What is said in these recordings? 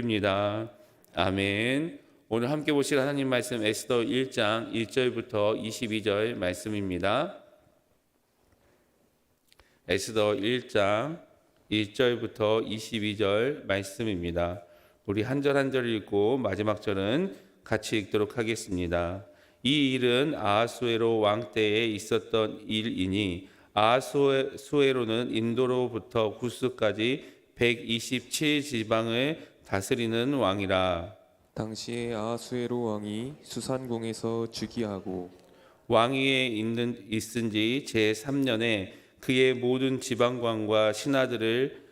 입니다. 아멘. 오늘 함께 보실 하나님 말씀 에스더 1장 1절부터 22절 말씀입니다. 에스더 1장 1절부터 22절 말씀입니다. 우리 한 절 한 절 읽고 마지막 절은 같이 읽도록 하겠습니다. 이 일은 아하수에로 왕 때에 있었던 일이니 아하수에로는 인도로부터 구스까지 127지방을 다스리는 왕이라. 당시에 아하수에로 왕이 수산궁에서 즉위하고 왕위에 있은 지 제3년에 그의 모든 지방관과 신하들을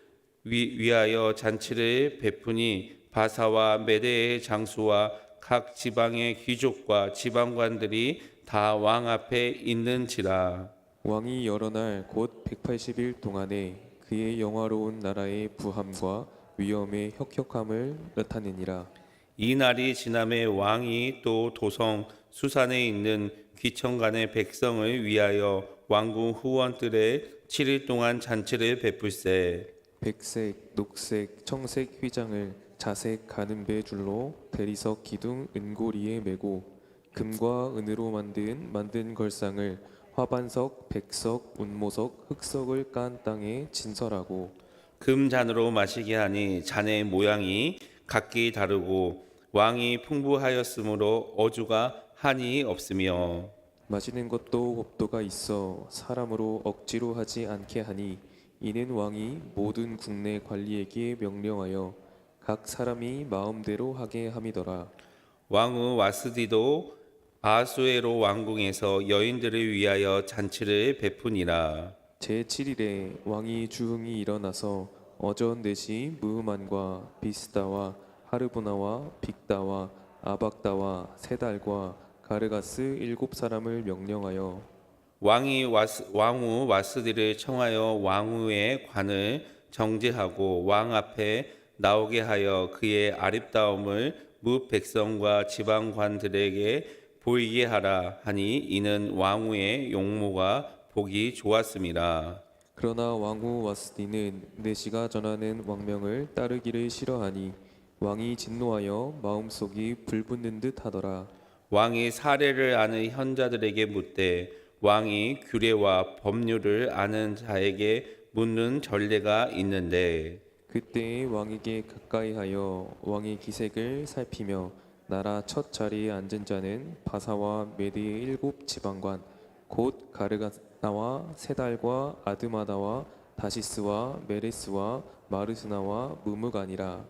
위하여 잔치를 베푸니 바사와 메대의 장수와 각 지방의 귀족과 지방관들이 다 왕 앞에 있는지라. 왕이 여러 날 곧 180일 동안에 그의 영화로운 나라의 부함과 위엄의 혁혁함을 나타내니라. 이 날이 지남에 왕이 또 도성 수산에 있는 귀천간의 백성을 위하여 왕궁 후원들의 7일 동안 잔치를 베풀세. 백색, 녹색, 청색 휘장을 자색 가늠배 줄로 대리석 기둥 은고리에 메고 금과 은으로 만든 걸상을 화반석, 백석, 운모석, 흑석을 깐 땅에 진설하고 금잔으로 마시게 하니 잔의 모양이 각기 다르고 왕이 풍부하였으므로 어주가 한이 없으며 마시는 것도 법도가 있어 사람으로 억지로 하지 않게 하니 이는 왕이 모든 국내 관리에게 명령하여 각 사람이 마음대로 하게 함이더라. 왕후 와스디도 아하수에로 왕궁에서 여인들을 위하여 잔치를 베푸니라. 제7일에 왕이 주흥이 일어나서 어전 넷이 무흐만과 비스다와 하르보나와 빅다와 아박다와 세달과 가르가스 7사람을 명령하여 왕후 와스디를 청하여 왕후의 관을 정제하고 왕 앞에 나오게 하여 그의 아름다움을 뭇 백성과 지방관들에게 보이게 하라 하니 이는 왕후의 용모가 보기 좋았음이라. 그러나 왕후 와스디는 내시가 전하는 왕명을 따르기를 싫어하니 왕이 진노하여 마음속이 불붙는 듯 하더라. 왕이 사례를 아는 현자들에게 묻되 왕이 규례와 법률을 아는 자에게 묻는 전례가 있는데 그때에 왕에게 가까이하여 왕의 기색을 살피며 나라 첫 자리에 앉은 자는 바사와 메디의 7지방관 곧 가르가나와 세달과 아드마다와 다시스와 메레스와 마르스나와 무무간이라.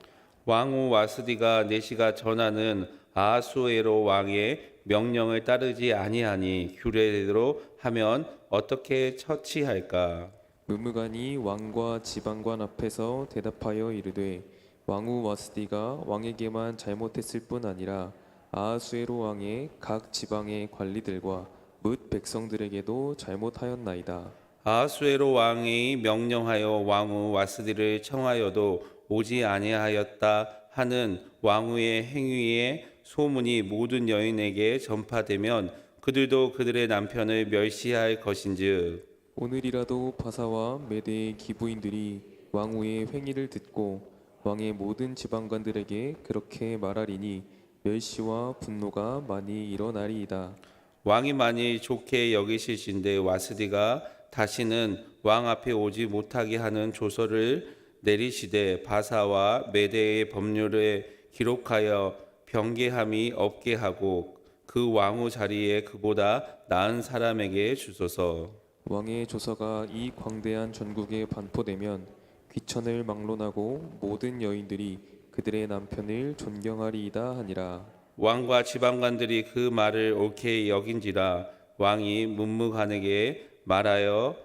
왕후 와스디가 내시가 전하는 아하수에로 왕의 명령을 따르지 아니하니 규례대로 하면 어떻게 처치할까? 무무간이 왕과 지방관 앞에서 대답하여 이르되 왕후 와스디가 왕에게만 잘못했을 뿐 아니라 아하수에로 왕의 각 지방의 관리들과 뭇 백성들에게도 잘못하였나이다. 아하수에로 왕이 명령하여 왕후 와스디를 청하여도 오지 아니하였다 하는 왕후의 행위의 소문이 모든 여인에게 전파되면 그들도 그들의 남편을 멸시할 것인즉 오늘이라도 바사와 메대의 기부인들이 왕후의 행위를 듣고 왕의 모든 지방관들에게 그렇게 말하리니 멸시와 분노가 많이 일어나리이다. 왕이 많이 좋게 여기실진데 와스디가 다시는 왕 앞에 오지 못하게 하는 조서를 내리시되 바사와 메대의 법률에 기록하여 병개함이 없게 하고 그 왕후 자리에 그보다 나은 사람에게 주소서. 왕의 조서가 이 광대한 전국에 반포되면 귀천을 막론하고 모든 여인들이 그들의 남편을 존경하리이다 하니라. 왕과 지방관들이 그 말을 옳게 여긴지라 왕이 문무간에게 말하여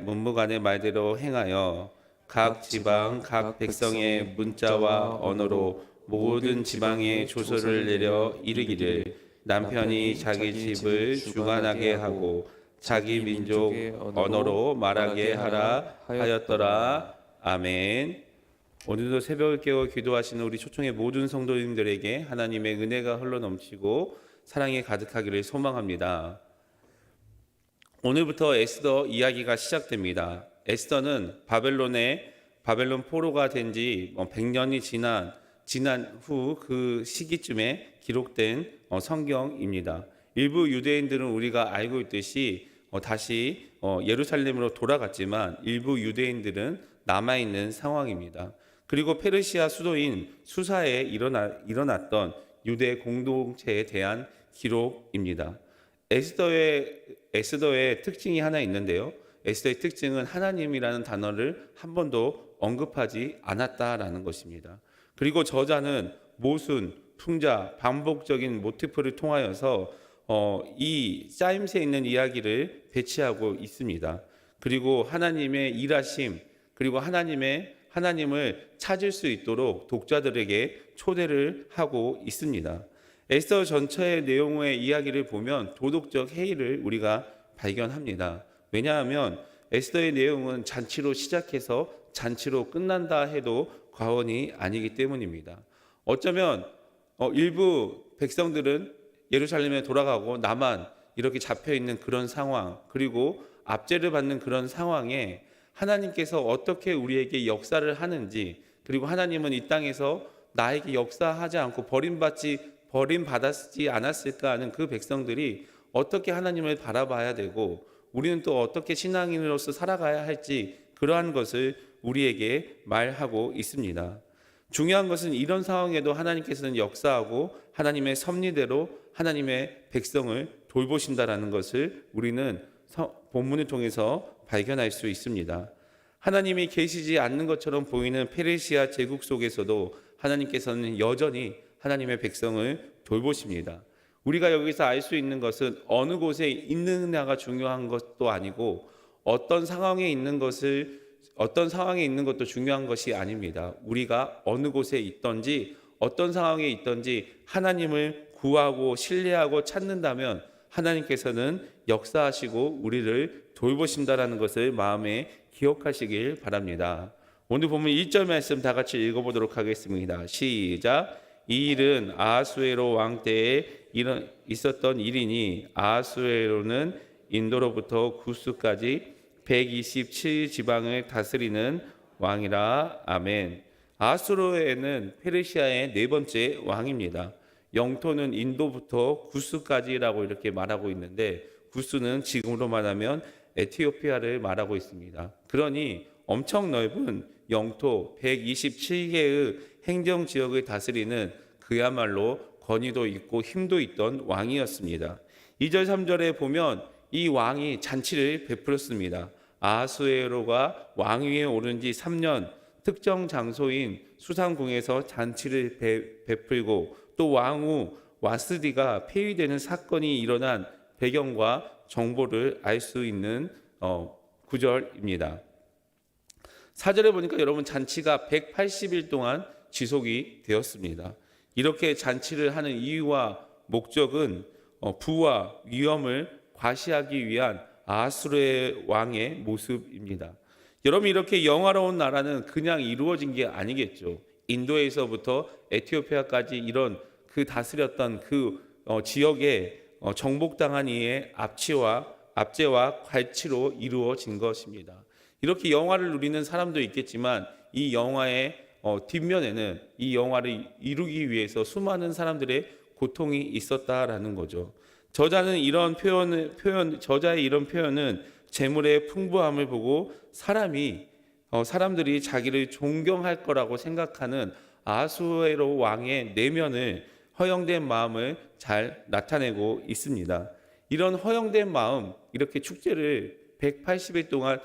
문무간의 말대로 행하여 각 지방 각 백성의 문자와 언어로 모든 지방에 조서를 내려 이르기를 남편이 자기 집을 주관하게 하고 자기 민족 언어로 말하게 하라 하였더라. 아멘. 오늘도 새벽을 깨워 기도하시는 우리 초청의 모든 성도님들에게 하나님의 은혜가 흘러넘치고 사랑이 가득하기를 소망합니다. 오늘부터 에스더 이야기가 시작됩니다. 에스더는 바벨론 포로가 된 지 100년이 지난 지난 후 그 시기쯤에 기록된 성경입니다. 일부 유대인들은 우리가 알고 있듯이 다시 예루살렘으로 돌아갔지만 일부 유대인들은 남아있는 상황입니다. 그리고 페르시아 수도인 수사에 일어났던 유대 공동체에 대한 기록입니다. 에스더의 특징이 하나 있는데요. 에스더의 특징은 하나님이라는 단어를 한 번도 언급하지 않았다라는 것입니다. 그리고 저자는 모순, 풍자, 반복적인 모티프를 통하여서 이 짜임새 있는 이야기를 배치하고 있습니다. 그리고 하나님의 일하심, 그리고 하나님을 찾을 수 있도록 독자들에게 초대를 하고 있습니다. 에스더 전체의 내용의 이야기를 보면 도덕적 해이를 우리가 발견합니다. 왜냐하면 에스더의 내용은 잔치로 시작해서 잔치로 끝난다 해도 과언이 아니기 때문입니다. 어쩌면 일부 백성들은 예루살렘에 돌아가고 나만 이렇게 잡혀있는 그런 상황, 그리고 압제를 받는 그런 상황에 하나님께서 어떻게 우리에게 역사를 하는지, 그리고 하나님은 이 땅에서 나에게 역사하지 않고 버림받았지 않았을까 하는 그 백성들이 어떻게 하나님을 바라봐야 되고 우리는 또 어떻게 신앙인으로서 살아가야 할지 그러한 것을 우리에게 말하고 있습니다. 중요한 것은 이런 상황에도 하나님께서는 역사하고 하나님의 섭리대로 하나님의 백성을 돌보신다라는 것을 우리는 본문을 통해서 발견할 수 있습니다. 하나님이 계시지 않는 것처럼 보이는 페르시아 제국 속에서도 하나님께서는 여전히 하나님의 백성을 돌보십니다. 우리가 여기서 알 수 있는 것은 어느 곳에 있느냐가 중요한 것도 아니고 어떤 상황에 있는 것도 중요한 것이 아닙니다. 우리가 어느 곳에 있든지 어떤 상황에 있든지 하나님을 구하고 신뢰하고 찾는다면 하나님께서는 역사하시고 우리를 돌보신다라는 것을 마음에 기억하시길 바랍니다. 오늘 보면 1절 말씀 다 같이 읽어보도록 하겠습니다. 시작. 이 일은 아하수에로 왕 때에 있었던 일이니 아하수에로는 인도로부터 구스까지 127지방을 다스리는 왕이라. 아멘. 아하수에로는 페르시아의 네 번째 왕입니다. 영토는 인도부터 구스까지라고 이렇게 말하고 있는데 구스는 지금으로 말하면 에티오피아를 말하고 있습니다. 그러니 엄청 넓은 영토 127개의 행정지역을 다스리는 그야말로 권위도 있고 힘도 있던 왕이었습니다. 2절 3절에 보면 이 왕이 잔치를 베풀었습니다. 아하수에로가 왕위에 오른 지 3년 특정 장소인 수상궁에서 잔치를 베풀고 또 왕후 와스디가 폐위되는 사건이 일어난 배경과 정보를 알 수 있는 구절입니다. 4절에 보니까 여러분 잔치가 180일 동안 지속이 되었습니다. 이렇게 잔치를 하는 이유와 목적은 부와 위엄을 과시하기 위한 아하수르의 왕의 모습입니다. 여러분 이렇게 영화로운 나라는 그냥 이루어진 게 아니겠죠. 인도에서부터 에티오피아까지 이런 그 다스렸던 그 지역에 정복당한 이의 압제와 괄치로 이루어진 것입니다. 이렇게 영화를 누리는 사람도 있겠지만 이 영화의 뒷면에는 이 영화를 이루기 위해서 수많은 사람들의 고통이 있었다라는 거죠. 저자의 이런 표현은 재물의 풍부함을 보고 사람들이 자기를 존경할 거라고 생각하는 아하수에로 왕의 내면을 허영된 마음을 잘 나타내고 있습니다. 이런 허영된 마음, 이렇게 축제를 180일 동안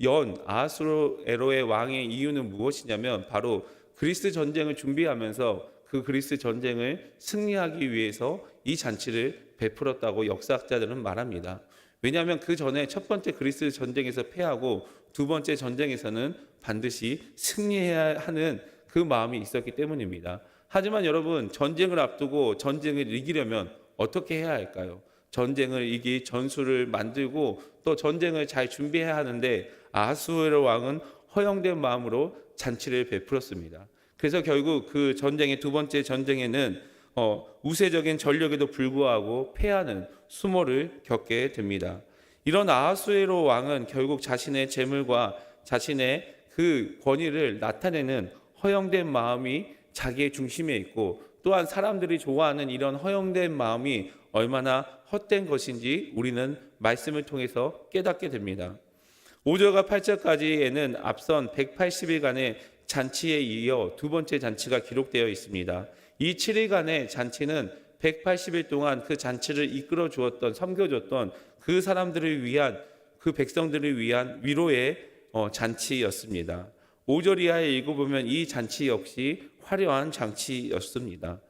연 아하수에로의 왕의 이유는 무엇이냐면 바로 그리스 전쟁을 준비하면서 그 그리스 전쟁을 승리하기 위해서 이 잔치를 베풀었다고 역사학자들은 말합니다. 왜냐하면 그 전에 첫 번째 그리스 전쟁에서 패하고 두 번째 전쟁에서는 반드시 승리해야 하는 그 마음이 있었기 때문입니다. 하지만 여러분 전쟁을 앞두고 전쟁을 이기려면 어떻게 해야 할까요? 전쟁을 이기 전술을 만들고 또 전쟁을 잘 준비해야 하는데 아하수에로 왕은 허영된 마음으로 잔치를 베풀었습니다. 그래서 결국 그 전쟁의 두 번째 전쟁에는 우세적인 전력에도 불구하고 패하는 수모를 겪게 됩니다. 이런 아하수에로 왕은 결국 자신의 재물과 자신의 그 권위를 나타내는 허영된 마음이 자기의 중심에 있고 또한 사람들이 좋아하는 이런 허영된 마음이 얼마나 헛된 것인지 우리는 말씀을 통해서 깨닫게 됩니다. 5절과 8절까지에는 앞선 180일간의 잔치에 이어 두 번째 잔치가 기록되어 있습니다. 이 7일간의 잔치는 180일 동안 그 잔치를 이끌어 주었던, 섬겨줬던 그 사람들을 위한, 그 백성들을 위한 위로의 잔치였습니다. 5절 이하에 읽어보면 이 잔치 역시 화려한 잔치였습니다.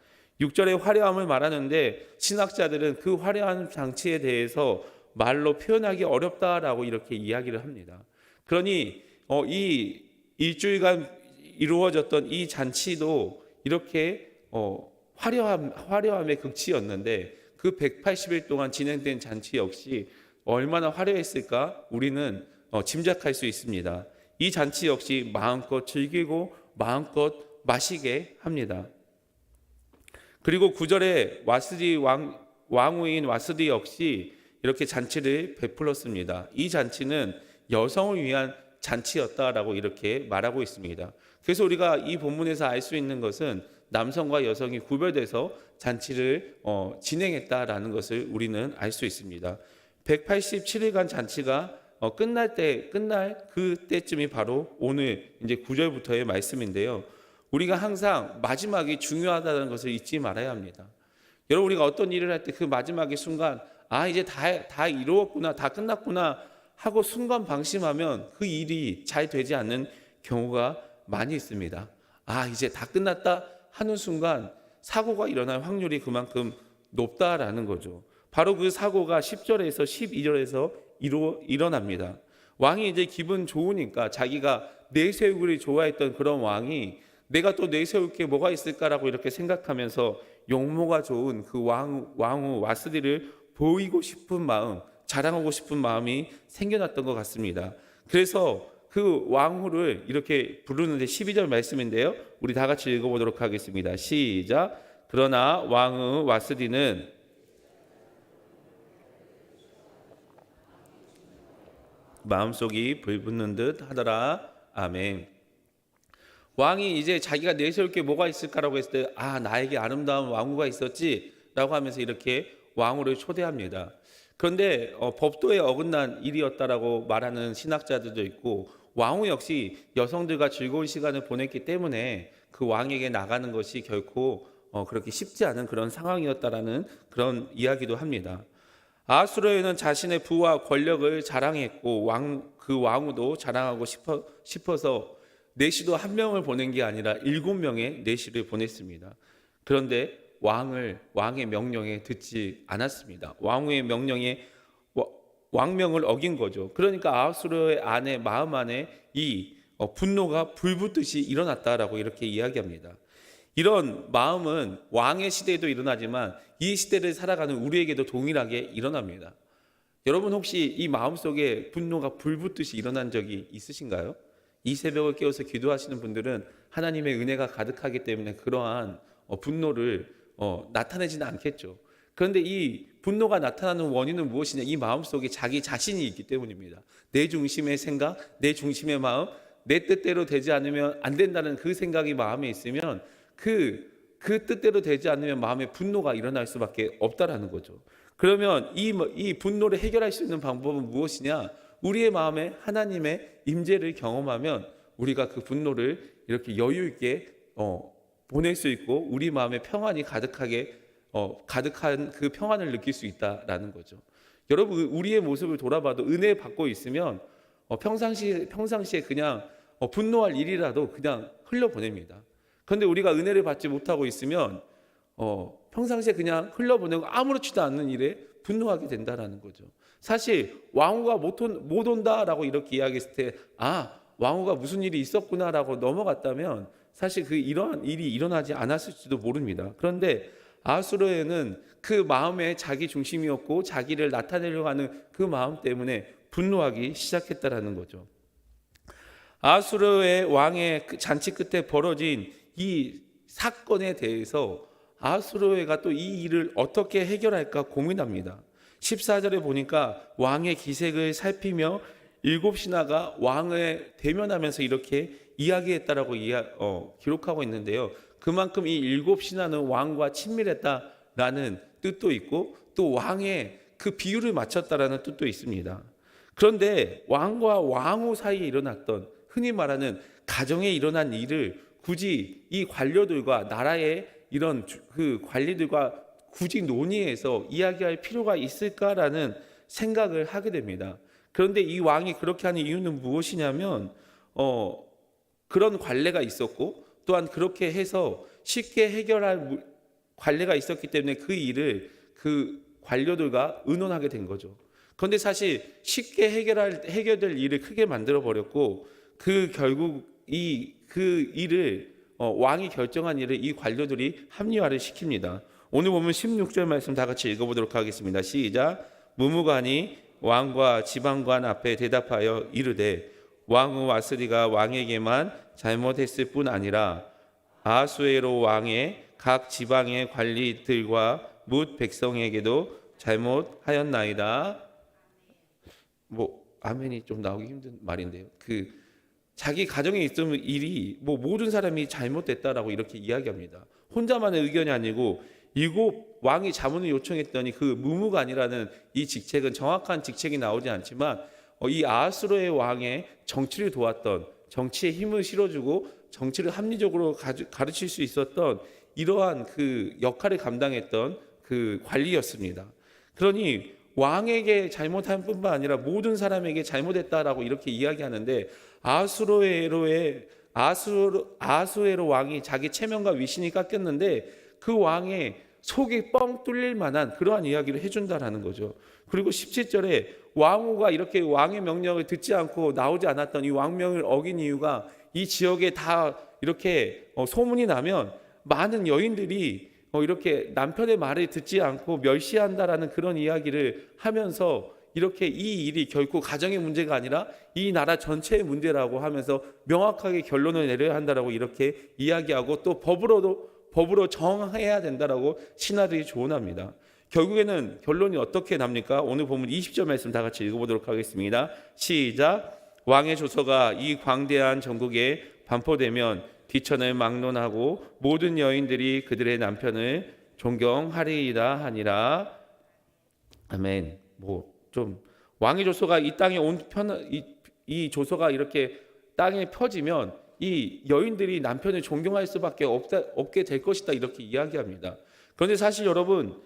6절의 화려함을 말하는데 신학자들은 그 화려한 잔치에 대해서 말로 표현하기 어렵다라고 이렇게 이야기를 합니다. 그러니 이 일주일간 이루어졌던 이 잔치도 이렇게 화려함의 극치였는데 그 180일 동안 진행된 잔치 역시 얼마나 화려했을까 우리는 짐작할 수 있습니다. 이 잔치 역시 마음껏 즐기고 마음껏 마시게 합니다. 그리고 9절에 와스디 왕후인 와스디 역시 이렇게 잔치를 베풀었습니다. 이 잔치는 여성을 위한 잔치였다라고 이렇게 말하고 있습니다. 그래서 우리가 이 본문에서 알 수 있는 것은 남성과 여성이 구별돼서 잔치를 진행했다라는 것을 우리는 알 수 있습니다. 187일간 잔치가 끝날 그때쯤이 바로 오늘 이제 9절부터의 말씀인데요. 우리가 항상 마지막이 중요하다는 것을 잊지 말아야 합니다. 여러분, 우리가 어떤 일을 할 때 그 마지막의 순간 이제 다 이루었구나, 다 끝났구나 하고 순간 방심하면 그 일이 잘 되지 않는 경우가 많이 있습니다. 이제 다 끝났다 하는 순간 사고가 일어날 확률이 그만큼 높다라는 거죠. 바로 그 사고가 10절에서 12절에서 일어납니다. 왕이 이제 기분 좋으니까 자기가 내세우기를 좋아했던 그런 왕이 내가 또 내세울 게 뭐가 있을까라고 이렇게 생각하면서 용모가 좋은 그 왕후 와스디를 보이고 싶은 마음, 자랑하고 싶은 마음이 생겨났던 것 같습니다. 그래서 그 왕후를 이렇게 부르는데 12절 말씀인데요. 우리 다 같이 읽어보도록 하겠습니다. 시작. 그러나 왕후 와스디는 마음속이 불붙는 듯 하더라. 아멘. 왕이 이제 자기가 내세울 게 뭐가 있을까라고 했을 때 나에게 아름다운 왕후가 있었지 라고 하면서 이렇게 왕후를 초대합니다. 그런데 법도에 어긋난 일이었다라고 말하는 신학자들도 있고 왕후 역시 여성들과 즐거운 시간을 보냈기 때문에 그 왕에게 나가는 것이 결코 그렇게 쉽지 않은 그런 상황이었다라는 그런 이야기도 합니다. 아하수르는 자신의 부와 권력을 자랑했고 그 왕후도 자랑하고 싶어서 내시도 한 명을 보낸 게 아니라 7명의 내시를 보냈습니다. 그런데 왕의 명령에 듣지 않았습니다. 왕후의 명령에 왕명을 어긴 거죠. 그러니까 아하수르의 마음 안에 이 분노가 불붙듯이 일어났다라고 이렇게 이야기합니다. 이런 마음은 왕의 시대에도 일어나지만 이 시대를 살아가는 우리에게도 동일하게 일어납니다. 여러분 혹시 이 마음속에 분노가 불붙듯이 일어난 적이 있으신가요? 이 새벽을 깨워서 기도하시는 분들은 하나님의 은혜가 가득하기 때문에 그러한 분노를 나타내지는 않겠죠. 그런데 이 분노가 나타나는 원인은 무엇이냐? 이 마음속에 자기 자신이 있기 때문입니다. 내 중심의 생각, 내 중심의 마음, 내 뜻대로 되지 않으면 안 된다는 그 생각이 마음에 있으면 그 뜻대로 되지 않으면 마음에 분노가 일어날 수밖에 없다라는 거죠. 그러면 이 분노를 해결할 수 있는 방법은 무엇이냐? 우리의 마음에 하나님의 임재를 경험하면 우리가 그 분노를 이렇게 여유 있게 보낼 수 있고 우리 마음에 평안이 가득한 그 평안을 느낄 수 있다라는 거죠. 여러분 우리의 모습을 돌아봐도 은혜 받고 있으면 평상시에 그냥 분노할 일이라도 그냥 흘려보냅니다. 그런데 우리가 은혜를 받지 못하고 있으면 평상시에 그냥 흘려보내고 아무렇지도 않는 일에 분노하게 된다라는 거죠. 사실 왕후가 못 온다라고 이렇게 이야기했을 때 왕후가 무슨 일이 있었구나라고 넘어갔다면 사실 이러한 일이 일어나지 않았을지도 모릅니다. 그런데 아하수르는 그 마음에 자기 중심이었고 자기를 나타내려고 하는 그 마음 때문에 분노하기 시작했다라는 거죠. 아하수르의 왕의 잔치 끝에 벌어진 이 사건에 대해서 아하수르가 또 이 일을 어떻게 해결할까 고민합니다. 14절에 보니까 왕의 기색을 살피며 7신하가 왕을 대면하면서 이렇게 이야기했다라고 기록하고 있는데요. 그만큼 이 일곱 신하는 왕과 친밀했다라는 뜻도 있고 또 왕의 그 비율을 맞췄다라는 뜻도 있습니다. 그런데 왕과 왕후 사이에 일어났던 흔히 말하는 가정에 일어난 일을 굳이 이 관료들과 나라의 이런 그 관리들과 굳이 논의해서 이야기할 필요가 있을까라는 생각을 하게 됩니다. 그런데 이 왕이 그렇게 하는 이유는 무엇이냐면 그런 관례가 있었고 또한 그렇게 해서 쉽게 해결할 관례가 있었기 때문에 그 일을 그 관료들과 의논하게 된 거죠. 그런데 사실 쉽게 해결될 일을 크게 만들어 버렸고 그 결국 그 일을 왕이 결정한 일을 이 관료들이 합리화를 시킵니다. 오늘 보면 16절 말씀 다 같이 읽어보도록 하겠습니다. 시작. 무무관이 왕과 지방관 앞에 대답하여 이르되 왕후 와스리가 왕에게만 잘못했을 뿐 아니라 아하수에로 왕의 각 지방의 관리들과 뭇 백성에게도 잘못하였나이다. 아멘이 좀 나오기 힘든 말인데요. 자기 가정에 있으면 일이 모든 사람이 잘못됐다라고 이렇게 이야기합니다. 혼자만의 의견이 아니고 일곱 왕이 자문을 요청했더니 그 무무관이라는 이 직책은 정확한 직책이 나오지 않지만 이 아하수로의 왕의 정치를 도왔던, 정치에 힘을 실어주고 정치를 합리적으로 가르칠 수 있었던 이러한 그 역할을 감당했던 그 관리였습니다. 그러니 왕에게 잘못한 뿐만 아니라 모든 사람에게 잘못했다라고 이렇게 이야기하는데 아하수에로 왕이 자기 체면과 위신이 깎였는데 그 왕의 속이 뻥 뚫릴 만한 그러한 이야기를 해준다라는 거죠. 그리고 17절에 왕후가 이렇게 왕의 명령을 듣지 않고 나오지 않았던 이 왕명을 어긴 이유가 이 지역에 다 이렇게 소문이 나면 많은 여인들이 이렇게 남편의 말을 듣지 않고 멸시한다라는 그런 이야기를 하면서 이렇게 이 일이 결코 가정의 문제가 아니라 이 나라 전체의 문제라고 하면서 명확하게 결론을 내려야 한다라고 이렇게 이야기하고 또 법으로 정해야 된다라고 신하들이 조언합니다. 결국에는 결론이 어떻게 납니까? 오늘 보면 20절 말씀 다 같이 읽어보도록 하겠습니다. 시작. 왕의 조서가 이 광대한 전국에 반포되면 뒤천을 막론하고 모든 여인들이 그들의 남편을 존경하리이다 하니라. 아멘. 왕의 조서가 이 땅에 이 조서가 이렇게 땅에 펴지면 이 여인들이 남편을 존경할 수밖에 없게 될 것이다 이렇게 이야기합니다. 그런데 사실 여러분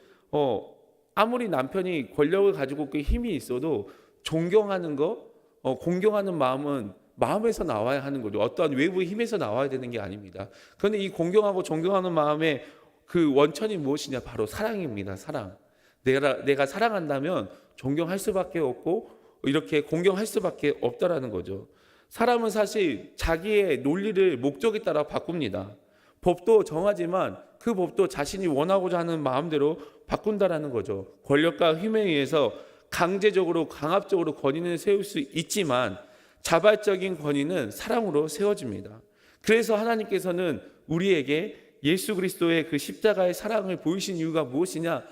아무리 남편이 권력을 가지고 그 힘이 있어도 존경하는 거, 공경하는 마음은 마음에서 나와야 하는 거죠. 어떠한 외부의 힘에서 나와야 되는 게 아닙니다. 그런데 이 공경하고 존경하는 마음의 그 원천이 무엇이냐? 바로 사랑입니다. 사랑. 내가 사랑한다면 존경할 수밖에 없고 이렇게 공경할 수밖에 없다라는 거죠. 사람은 사실 자기의 논리를 목적에 따라 바꿉니다. 법도 정하지만 그 법도 자신이 원하고자 하는 마음대로 바꾼다라는 거죠. 권력과 힘에 의해서 강제적으로 강압적으로 권위는 세울 수 있지만 자발적인 권위는 사랑으로 세워집니다. 그래서 하나님께서는 우리에게 예수 그리스도의 그 십자가의 사랑을 보이신 이유가 무엇이냐?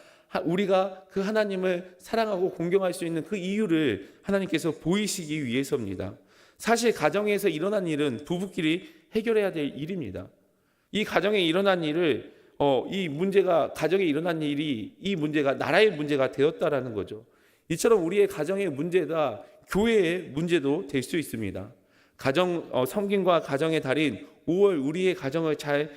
우리가 그 하나님을 사랑하고 공경할 수 있는 그 이유를 하나님께서 보이시기 위해서입니다. 사실 가정에서 일어난 일은 부부끼리 해결해야 될 일입니다. 이 가정에 일어난 일을 가정에 일어난 일이 이 문제가 나라의 문제가 되었다라는 거죠. 이처럼 우리의 가정의 문제가 교회의 문제도 될 수 있습니다. 성김과 가정의 달인 5월 우리의 가정을 잘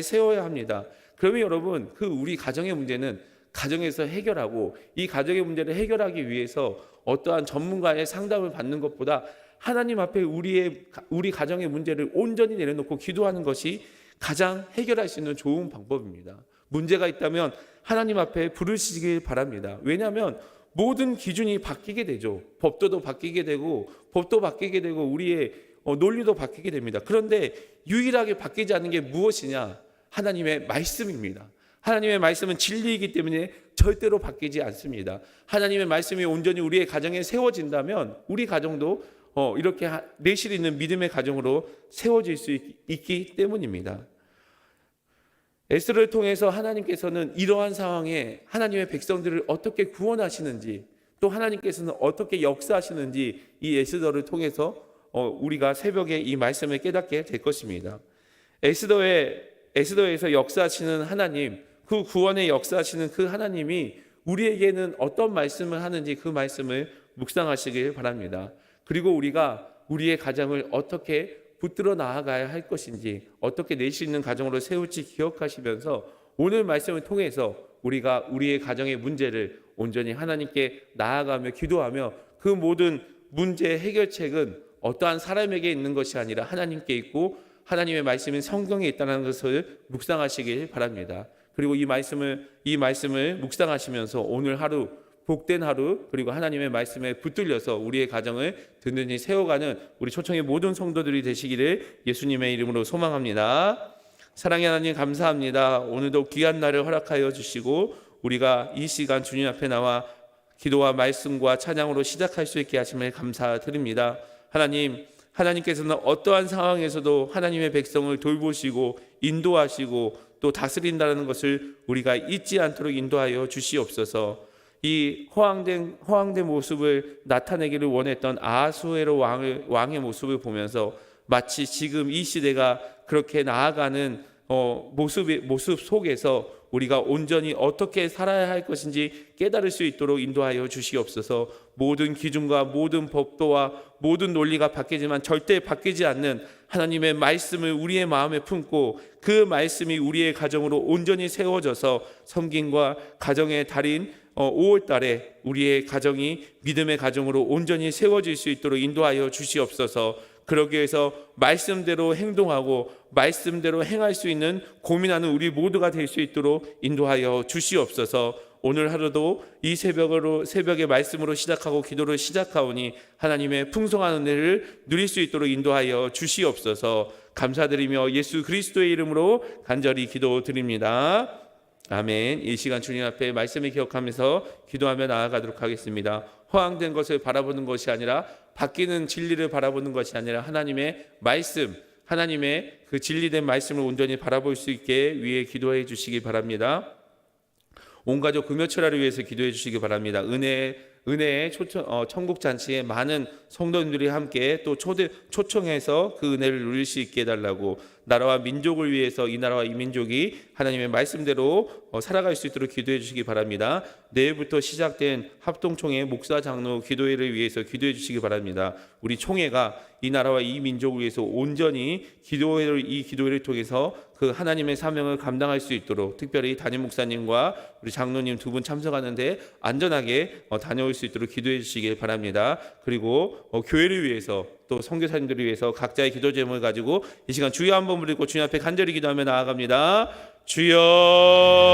세워야 합니다. 그러면 여러분 우리 가정의 문제는 가정에서 해결하고 이 가정의 문제를 해결하기 위해서 어떠한 전문가의 상담을 받는 것보다 하나님 앞에 우리 가정의 문제를 온전히 내려놓고 기도하는 것이 가장 해결할 수 있는 좋은 방법입니다. 문제가 있다면 하나님 앞에 부르시길 바랍니다. 왜냐하면 모든 기준이 바뀌게 되죠. 법도도 바뀌게 되고 우리의 논리도 바뀌게 됩니다. 그런데 유일하게 바뀌지 않는 게 무엇이냐? 하나님의 말씀입니다. 하나님의 말씀은 진리이기 때문에 절대로 바뀌지 않습니다. 하나님의 말씀이 온전히 우리의 가정에 세워진다면 우리 가정도 이렇게 내실 있는 믿음의 가정으로 세워질 수 있기 때문입니다. 에스더를 통해서 하나님께서는 이러한 상황에 하나님의 백성들을 어떻게 구원하시는지 또 하나님께서는 어떻게 역사하시는지 이 에스더를 통해서 우리가 새벽에 이 말씀을 깨닫게 될 것입니다. 에스더에서 역사하시는 하나님, 그 구원의 역사하시는 그 하나님이 우리에게는 어떤 말씀을 하는지 그 말씀을 묵상하시길 바랍니다. 그리고 우리가 우리의 가정을 어떻게 붙들어 나아가야 할 것인지, 어떻게 낼 수 있는 가정으로 세울지 기억하시면서 오늘 말씀을 통해서 우리가 우리의 가정의 문제를 온전히 하나님께 나아가며 기도하며 그 모든 문제 해결책은 어떠한 사람에게 있는 것이 아니라 하나님께 있고 하나님의 말씀인 성경에 있다는 것을 묵상하시길 바랍니다. 그리고 이 말씀을 묵상하시면서 오늘 하루 복된 하루, 그리고 하나님의 말씀에 붙들려서 우리의 가정을 든든히 세워가는 우리 초청의 모든 성도들이 되시기를 예수님의 이름으로 소망합니다. 사랑의 하나님, 감사합니다. 오늘도 귀한 날을 허락하여 주시고 우리가 이 시간 주님 앞에 나와 기도와 말씀과 찬양으로 시작할 수 있게 하심을 감사드립니다. 하나님께서는 어떠한 상황에서도 하나님의 백성을 돌보시고 인도하시고 또 다스린다는 것을 우리가 잊지 않도록 인도하여 주시옵소서. 이 허황된 모습을 나타내기를 원했던 아하수에로 왕의 모습을 보면서 마치 지금 이 시대가 그렇게 나아가는 모습 속에서 우리가 온전히 어떻게 살아야 할 것인지 깨달을 수 있도록 인도하여 주시옵소서. 모든 기준과 모든 법도와 모든 논리가 바뀌지만 절대 바뀌지 않는 하나님의 말씀을 우리의 마음에 품고 그 말씀이 우리의 가정으로 온전히 세워져서 섬김과 가정의 달인 5월 달에 우리의 가정이 믿음의 가정으로 온전히 세워질 수 있도록 인도하여 주시옵소서. 그러기 위해서 말씀대로 행동하고 말씀대로 행할 수 있는 고민하는 우리 모두가 될 수 있도록 인도하여 주시옵소서. 오늘 하루도 이 새벽의 말씀으로 시작하고 기도를 시작하오니 하나님의 풍성한 은혜를 누릴 수 있도록 인도하여 주시옵소서. 감사드리며 예수 그리스도의 이름으로 간절히 기도드립니다. 아멘. 이 시간 주님 앞에 말씀을 기억하면서 기도하며 나아가도록 하겠습니다. 허황된 것을 바라보는 것이 아니라 바뀌는 진리를 바라보는 것이 아니라 하나님의 말씀, 하나님의 그 진리된 말씀을 온전히 바라볼 수 있게 위해 기도해 주시기 바랍니다. 온 가족 금요철야를 위해서 기도해 주시기 바랍니다. 은혜의 천국 잔치에 많은 성도님들이 함께 또 초청해서 그 은혜를 누릴 수 있게 해달라고, 나라와 민족을 위해서 이 나라와 이 민족이 하나님의 말씀대로 살아갈 수 있도록 기도해 주시기 바랍니다. 내일부터 시작된 합동총회 목사 장로 기도회를 위해서 기도해 주시기 바랍니다. 우리 총회가 이 나라와 이 민족을 위해서 온전히 이 기도회를 통해서 그 하나님의 사명을 감당할 수 있도록, 특별히 담임 목사님과 우리 장로님 두 분 참석하는데 안전하게 다녀올 수 있도록 기도해 주시길 바랍니다. 그리고 교회를 위해서 또 선교사님들을 위해서 각자의 기도 제목을 가지고 이 시간 주여 한번 부르고 주님 앞에 간절히 기도하며 나아갑니다. 주여